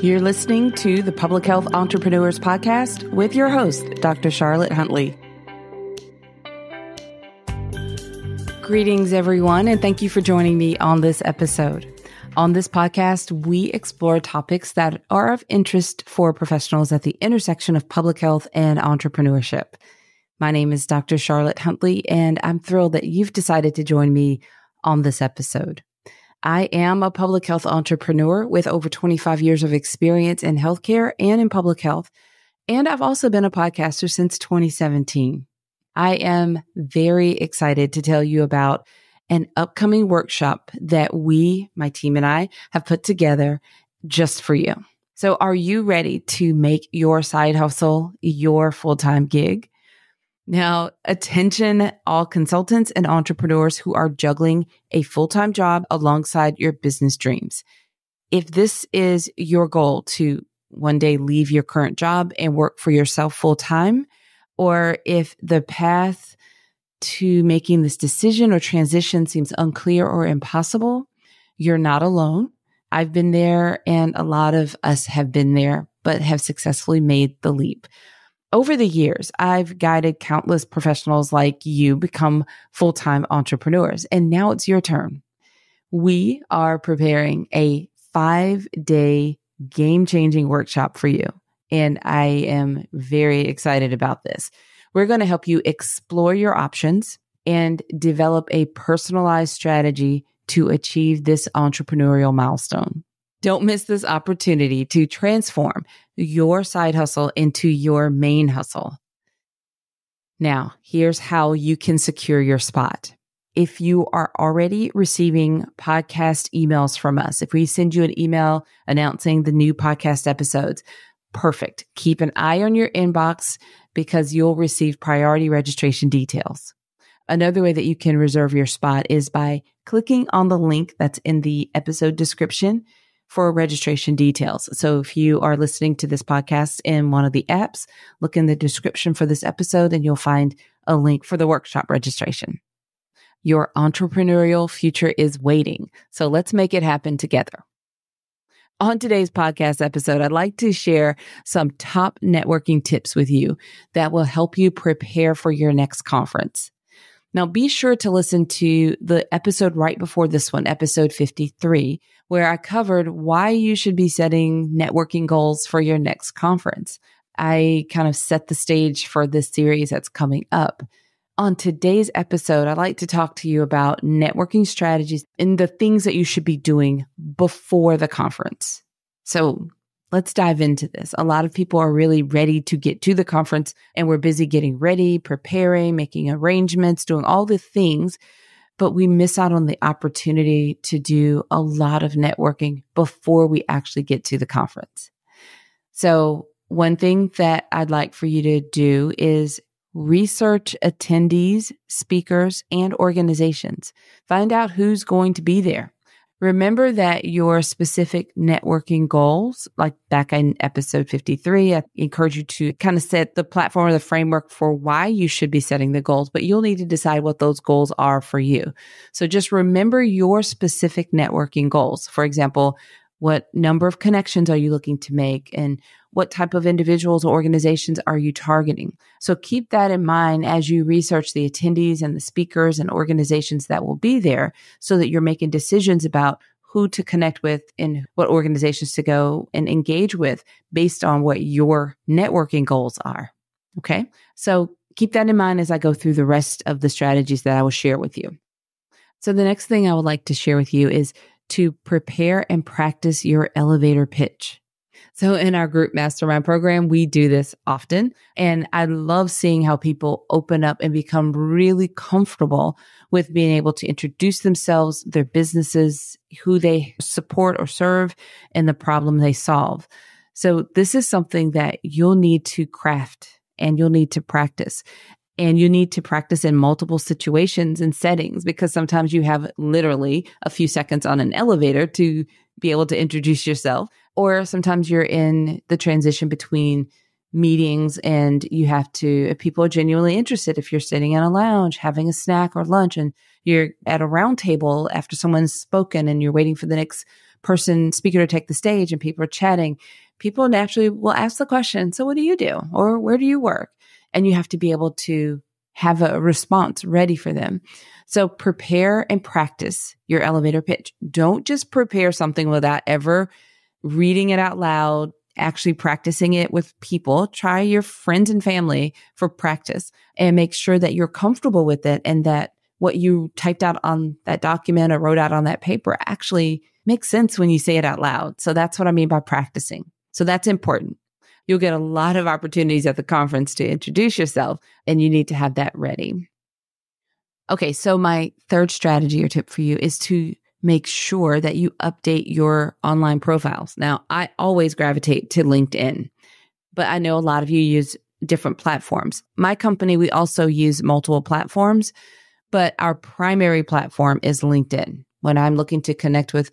You're listening to the Public Health Entrepreneurs Podcast with your host, Dr. Charlotte Huntley. Greetings, everyone, and thank you for joining me on this episode. On this podcast, we explore topics that are of interest for professionals at the intersection of public health and entrepreneurship. My name is Dr. Charlotte Huntley, and I'm thrilled that you've decided to join me on this episode. I am a public health entrepreneur with over 25 years of experience in healthcare and in public health, and I've also been a podcaster since 2017. I am very excited to tell you about an upcoming workshop that we, my team and I, have put together just for you. So are you ready to make your side hustle your full-time gig? Now, attention all consultants and entrepreneurs who are juggling a full-time job alongside your business dreams. If this is your goal to one day leave your current job and work for yourself full-time, or if the path to making this decision or transition seems unclear or impossible, you're not alone. I've been there, and a lot of us have been there, but have successfully made the leap. Over the years, I've guided countless professionals like you become full-time entrepreneurs, and now it's your turn. We are preparing a 5-day game-changing workshop for you, and I am very excited about this. We're going to help you explore your options and develop a personalized strategy to achieve this entrepreneurial milestone. Don't miss this opportunity to transform your side hustle into your main hustle. Now, here's how you can secure your spot. If you are already receiving podcast emails from us, if we send you an email announcing the new podcast episodes, perfect. Keep an eye on your inbox because you'll receive priority registration details. Another way that you can reserve your spot is by clicking on the link that's in the episode description for registration details. So if you are listening to this podcast in one of the apps, look in the description for this episode and you'll find a link for the workshop registration. Your entrepreneurial future is waiting, so let's make it happen together. On today's podcast episode, I'd like to share some top networking tips with you that will help you prepare for your next conference. Now, be sure to listen to the episode right before this one, episode 53, where I covered why you should be setting networking goals for your next conference. I kind of set the stage for this series that's coming up. On today's episode, I'd like to talk to you about networking strategies and the things that you should be doing before the conference. So let's dive into this. A lot of people are really ready to get to the conference, and we're busy getting ready, preparing, making arrangements, doing all the things, but we miss out on the opportunity to do a lot of networking before we actually get to the conference. So one thing that I'd like for you to do is research attendees, speakers, and organizations. Find out who's going to be there. Remember that your specific networking goals, like back in episode 53, I encourage you to kind of set the platform or the framework for why you should be setting the goals, but you'll need to decide what those goals are for you. So just remember your specific networking goals. For example, what number of connections are you looking to make, and what type of individuals or organizations are you targeting? So keep that in mind as you research the attendees and the speakers and organizations that will be there, so that you're making decisions about who to connect with and what organizations to go and engage with based on what your networking goals are. Okay? So keep that in mind as I go through the rest of the strategies that I will share with you. So the next thing I would like to share with you is to prepare and practice your elevator pitch. So in our group mastermind program, we do this often. And I love seeing how people open up and become really comfortable with being able to introduce themselves, their businesses, who they support or serve, and the problem they solve. So this is something that you'll need to craft and you'll need to practice. And you need to practice in multiple situations and settings, because sometimes you have literally a few seconds on an elevator to be able to introduce yourself. Or sometimes you're in the transition between meetings and you have to, if people are genuinely interested, if you're sitting in a lounge, having a snack or lunch, and you're at a round table after someone's spoken and you're waiting for the next person speaker to take the stage and people are chatting, people naturally will ask the question, so what do you do? Or where do you work? And you have to be able to have a response ready for them. So prepare and practice your elevator pitch. Don't just prepare something without ever reading it out loud, actually practicing it with people. Try your friends and family for practice and make sure that you're comfortable with it and that what you typed out on that document or wrote out on that paper actually makes sense when you say it out loud. So that's what I mean by practicing. So that's important. You'll get a lot of opportunities at the conference to introduce yourself, and you need to have that ready. Okay, so my third strategy or tip for you is to make sure that you update your online profiles. Now, I always gravitate to LinkedIn, but I know a lot of you use different platforms. My company, we also use multiple platforms, but our primary platform is LinkedIn. When I'm looking to connect with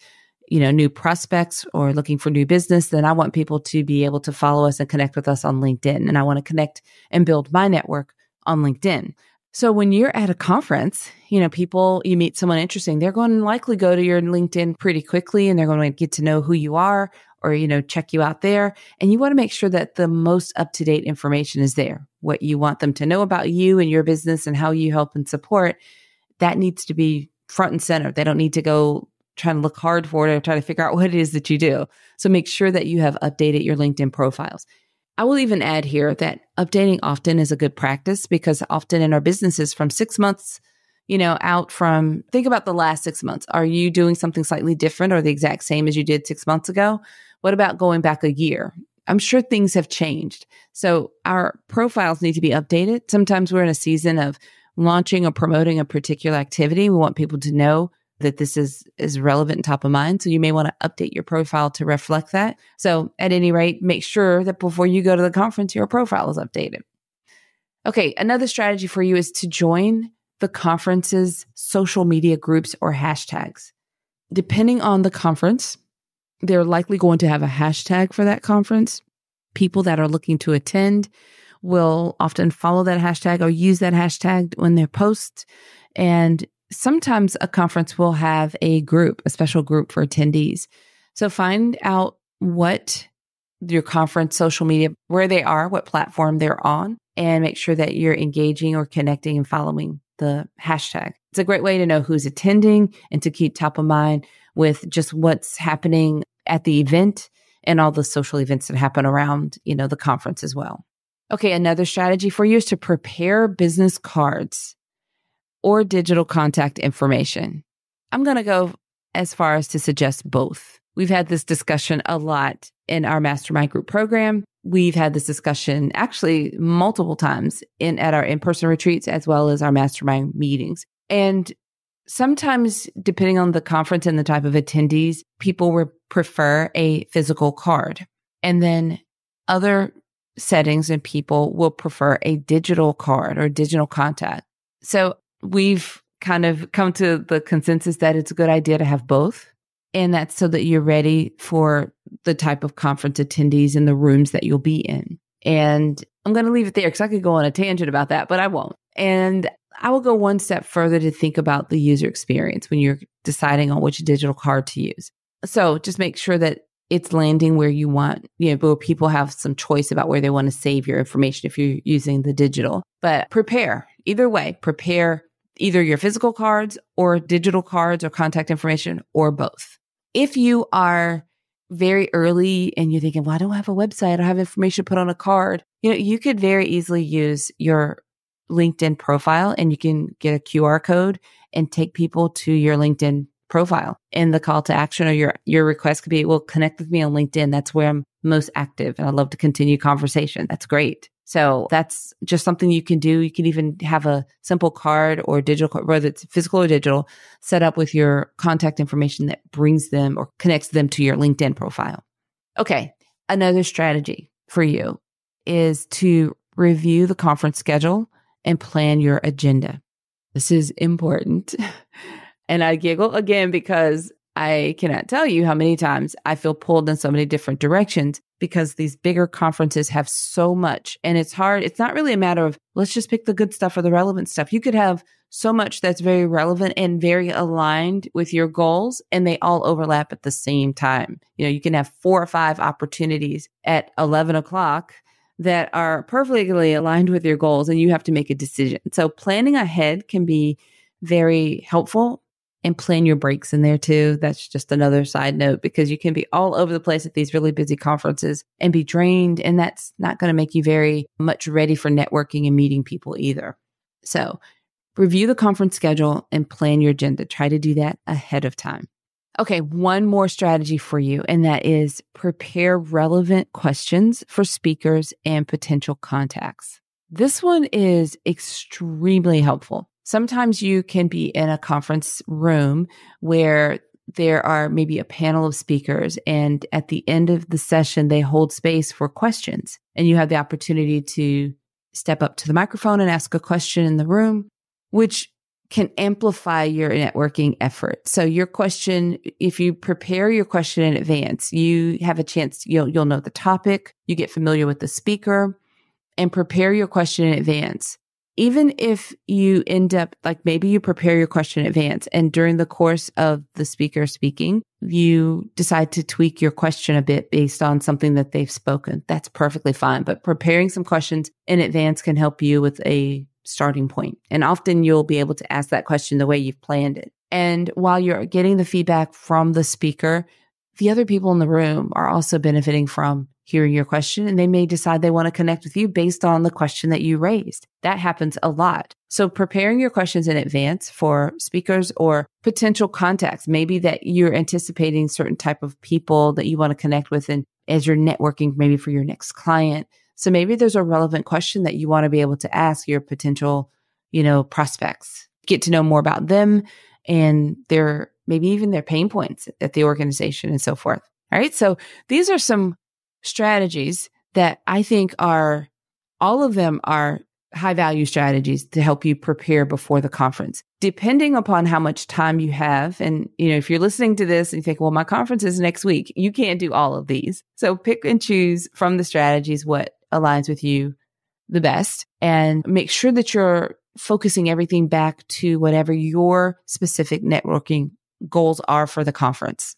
new prospects or looking for new business, then I want people to be able to follow us and connect with us on LinkedIn. And I want to connect and build my network on LinkedIn. So when you're at a conference, you meet someone interesting, they're going to likely go to your LinkedIn pretty quickly and they're going to get to know who you are or, check you out there. And you want to make sure that the most up-to-date information is there. What you want them to know about you and your business and how you help and support, that needs to be front and center. They don't need to go trying to look hard for it or try to figure out what it is that you do. So make sure that you have updated your LinkedIn profiles. I will even add here that updating often is a good practice because often in our businesses from 6 months, think about the last 6 months. Are you doing something slightly different or the exact same as you did 6 months ago? What about going back a year? I'm sure things have changed. So our profiles need to be updated. Sometimes we're in a season of launching or promoting a particular activity. We want people to know that this is relevant and top of mind. So you may want to update your profile to reflect that. So at any rate, make sure that before you go to the conference, your profile is updated. Okay, another strategy for you is to join the conference's social media groups or hashtags. Depending on the conference, they're likely going to have a hashtag for that conference. People that are looking to attend will often follow that hashtag or use that hashtag when they post. And sometimes a conference will have a special group for attendees. So find out what your conference social media, where they are, what platform they're on, and make sure that you're engaging or connecting and following the hashtag. It's a great way to know who's attending and to keep top of mind with just what's happening at the event and all the social events that happen around, the conference as well. Okay, another strategy for you is to prepare business cards or digital contact information. I'm going to go as far as to suggest both. We've had this discussion a lot in our Mastermind Group program. We've had this discussion actually multiple times at our in-person retreats as well as our Mastermind meetings. And sometimes, depending on the conference and the type of attendees, people would prefer a physical card. And then other settings and people will prefer a digital card or digital contact. So we've kind of come to the consensus that it's a good idea to have both. And that's so that you're ready for the type of conference attendees in the rooms that you'll be in. And I'm going to leave it there because I could go on a tangent about that, but I won't. And I will go one step further to think about the user experience when you're deciding on which digital card to use. So just make sure that it's landing where you want, where people have some choice about where they want to save your information if you're using the digital. But prepare either your physical cards or digital cards or contact information or both. If you are very early and you're thinking, well, I don't have a website, I don't have information put on a card, you could very easily use your LinkedIn profile and you can get a QR code and take people to your LinkedIn profile. And the call to action or your request could be, well, connect with me on LinkedIn. That's where I'm most active and I'd love to continue conversation. That's great. So that's just something you can do. You can even have a simple card or digital card, whether it's physical or digital, set up with your contact information that brings them or connects them to your LinkedIn profile. Okay. Another strategy for you is to review the conference schedule and plan your agenda. This is important. And I giggle again because I cannot tell you how many times I feel pulled in so many different directions because these bigger conferences have so much, and it's hard. It's not really a matter of let's just pick the good stuff or the relevant stuff. You could have so much that's very relevant and very aligned with your goals, and they all overlap at the same time. You can have 4 or 5 opportunities at 11 o'clock that are perfectly aligned with your goals, and you have to make a decision. So planning ahead can be very helpful, and plan your breaks in there too. That's just another side note, because you can be all over the place at these really busy conferences and be drained, and that's not going to make you very much ready for networking and meeting people either. So review the conference schedule and plan your agenda. Try to do that ahead of time. Okay, one more strategy for you, and that is prepare relevant questions for speakers and potential contacts. This one is extremely helpful. Sometimes you can be in a conference room where there are maybe a panel of speakers, and at the end of the session, they hold space for questions, and you have the opportunity to step up to the microphone and ask a question in the room, which can amplify your networking effort. So your question, if you prepare your question in advance, you have a chance, you'll know the topic, you get familiar with the speaker, and prepare your question in advance. Even if you end up, like maybe you prepare your question in advance and during the course of the speaker speaking, you decide to tweak your question a bit based on something that they've spoken. That's perfectly fine. But preparing some questions in advance can help you with a starting point. And often you'll be able to ask that question the way you've planned it. And while you're getting the feedback from the speaker, the other people in the room are also benefiting from hearing your question, and they may decide they want to connect with you based on the question that you raised. That happens a lot. So preparing your questions in advance for speakers or potential contacts, maybe that you're anticipating certain type of people that you want to connect with, and as you're networking, maybe for your next client. So maybe there's a relevant question that you want to be able to ask your potential, prospects. Get to know more about them and maybe even their pain points at the organization and so forth. All right. So these are some strategies that I think all of them are high value strategies to help you prepare before the conference, depending upon how much time you have. And, if you're listening to this and you think, well, my conference is next week, you can't do all of these. So pick and choose from the strategies what aligns with you the best, and make sure that you're focusing everything back to whatever your specific networking goals are for the conference.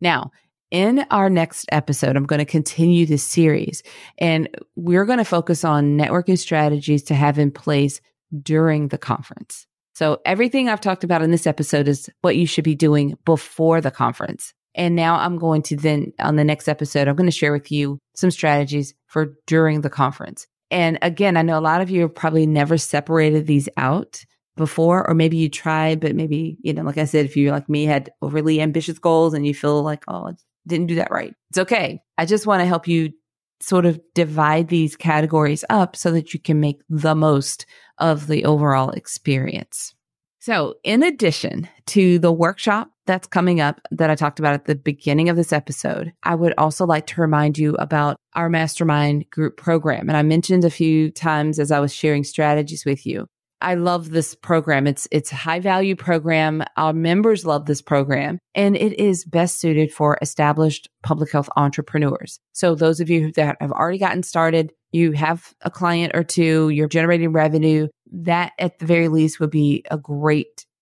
Now, in our next episode, I'm going to continue this series, and we're going to focus on networking strategies to have in place during the conference. So everything I've talked about in this episode is what you should be doing before the conference. And now I'm going to then, on the next episode, I'm going to share with you some strategies for during the conference. And again, I know a lot of you have probably never separated these out before, or maybe you tried, but maybe, like I said, if you're like me, had overly ambitious goals and you feel like, oh, I didn't do that right. It's okay. I just want to help you sort of divide these categories up so that you can make the most of the overall experience. So in addition to the workshop that's coming up that I talked about at the beginning of this episode, I would also like to remind you about our Mastermind Group program. And I mentioned a few times as I was sharing strategies with you. I love this program. It's a high value program. Our members love this program, and it is best suited for established public health entrepreneurs. So those of you that have already gotten started, you have a client or two, you're generating revenue, that at the very least would be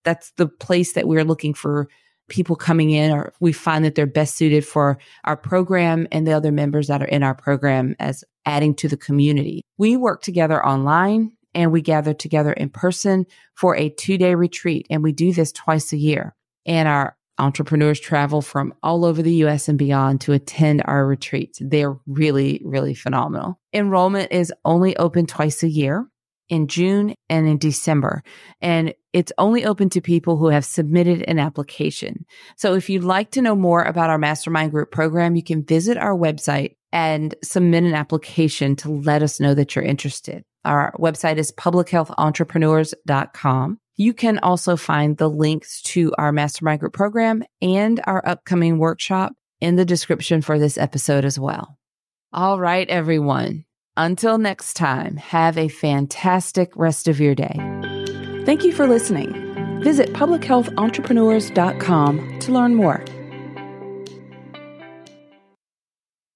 that's the place that we're looking for people coming in, or we find that they're best suited for our program and the other members that are in our program as adding to the community. We work together online, and we gather together in person for a 2-day retreat. And we do this twice a year. And our entrepreneurs travel from all over the US and beyond to attend our retreats. They're really, really phenomenal. Enrollment is only open twice a year, in June and in December. And it's only open to people who have submitted an application. So if you'd like to know more about our Mastermind Group program, you can visit our website and submit an application to let us know that you're interested. Our website is publichealthentrepreneurs.com. You can also find the links to our Mastermind Group program and our upcoming workshop in the description for this episode as well. All right, everyone. Until next time, have a fantastic rest of your day. Thank you for listening. Visit publichealthentrepreneurs.com to learn more.